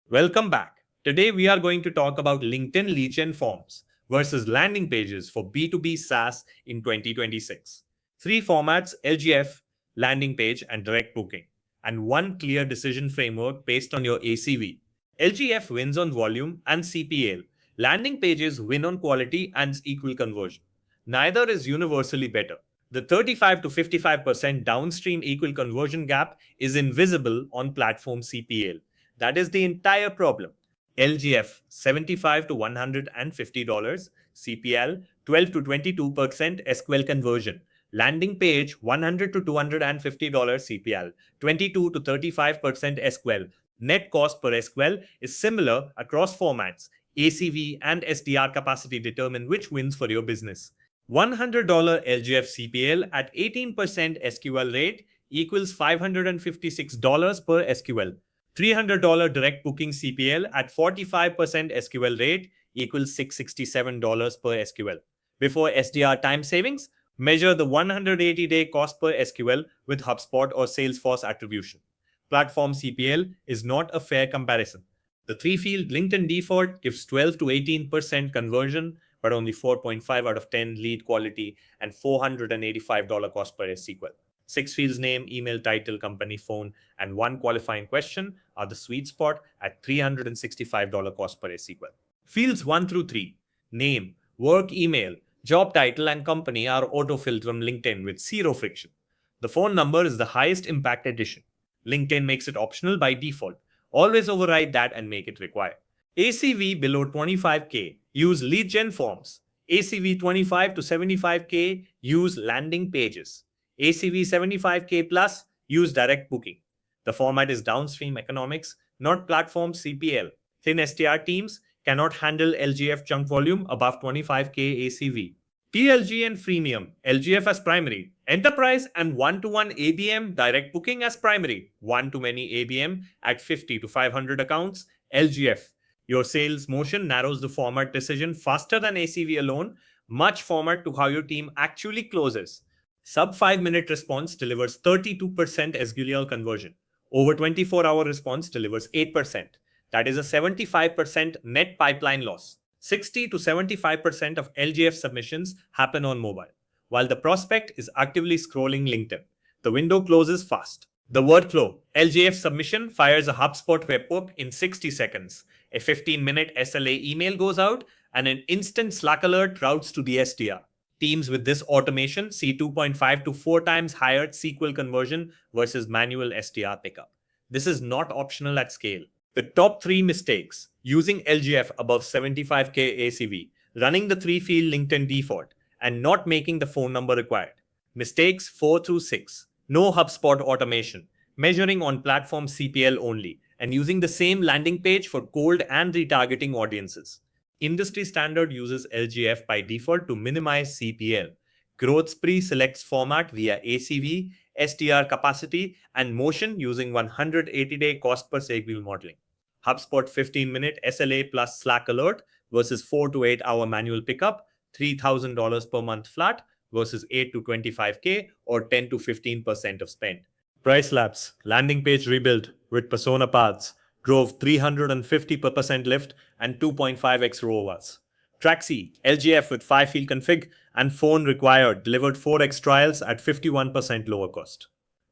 Welcome back. Today we are going to talk about LinkedIn lead gen forms versus landing pages for B2B SaaS in 2026. Three formats: LGF, landing page, and direct booking, and one clear decision framework based on your ACV. LGF wins on volume and CPL. Landing pages win on quality and equal conversion. Neither is universally better. The 35 to 55% downstream equal conversion gap is invisible on platform CPL. That is the entire problem. LGF $75 to $150, CPL 12 to 22% SQL conversion. Landing page $100 to $250 CPL 22 to 35% SQL. Net cost per SQL is similar across formats. ACV and SDR capacity determine which wins for your business. $100 LGF CPL at 18% SQL rate equals $556 per SQL. $300 direct booking CPL at 45% SQL rate equals $667 per SQL. Before SDR time savings, measure the 180-day cost per SQL with HubSpot or Salesforce attribution. Platform CPL is not a fair comparison. The three-field LinkedIn default gives 12 to 18% conversion, but only 4.5 out of 10 lead quality and $485 cost per SQL. 6 fields: name, email, title, company, phone, and 1 qualifying question are the sweet spot at $365 cost per SQL. Fields 1 through 3: name, work email, job title, and company are autofilled from LinkedIn with zero friction. The phone number is the highest impact addition. LinkedIn makes it optional by default. Always override that and make it required. ACV below 25K, use lead gen forms. ACV 25 to 75K, use landing pages. ACV 75K plus, use direct booking. The format is downstream economics, not platform CPL. Thin STR teams cannot handle LGF chunk volume above 25K ACV. PLG and freemium, LGF as primary. Enterprise and one-to-one ABM, direct booking as primary. One-to-many ABM at 50 to 500 accounts, LGF. Your sales motion narrows the format decision faster than ACV alone. Much format to how your team actually closes. Sub 5-minute response delivers 32% SQL conversion. Over 24-hour response delivers 8%. That is a 75% net pipeline loss. 60 to 75% of LGF submissions happen on mobile, while the prospect is actively scrolling LinkedIn. The window closes fast. The workflow: LGF submission fires a HubSpot webhook in 60 seconds. A 15-minute SLA email goes out, and an instant Slack alert routes to the SDR. Teams with this automation see 2.5 to 4 times higher SQL conversion versus manual SDR pickup. This is not optional at scale. The top 3 mistakes: using LGF above 75K ACV, running the 3-field LinkedIn default, and not making the phone number required. Mistakes 4 through 6: no HubSpot automation, measuring on platform CPL only, and using the same landing page for cold and retargeting audiences. Industry standard uses LGF by default to minimize CPL. GrowthSpree selects format via ACV, SDR capacity, and motion using 180-day cost per SQL modeling. HubSpot 15-minute SLA plus Slack alert versus 4 to 8 hour manual pickup, $3,000 per month flat versus 8 to 25K or 10 to 15% of spend. Price Labs, landing page rebuild with persona paths, drove 350% lift and 2.5x ROAS. Traxy, LGF with 5-field config and phone required, delivered 4x trials at 51% lower cost.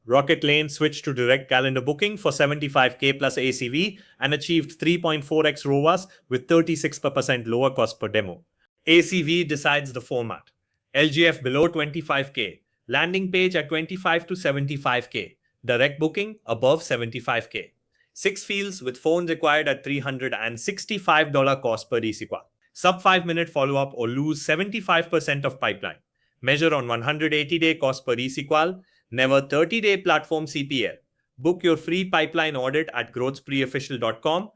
Rocket Lane switched to direct calendar booking for 75K plus ACV and achieved 3.4x ROAS with 36% lower cost per demo. ACV decides the format. LGF below 25K, landing page at 25 to 75K, direct booking above 75K. 6 fields with phone required at $365 cost per eSQL. Sub 5-minute follow-up or lose 75% of pipeline. Measure on 180-day cost per eSQL, never 30-day platform CPL. Book your free pipeline audit at growthspreeofficial.com.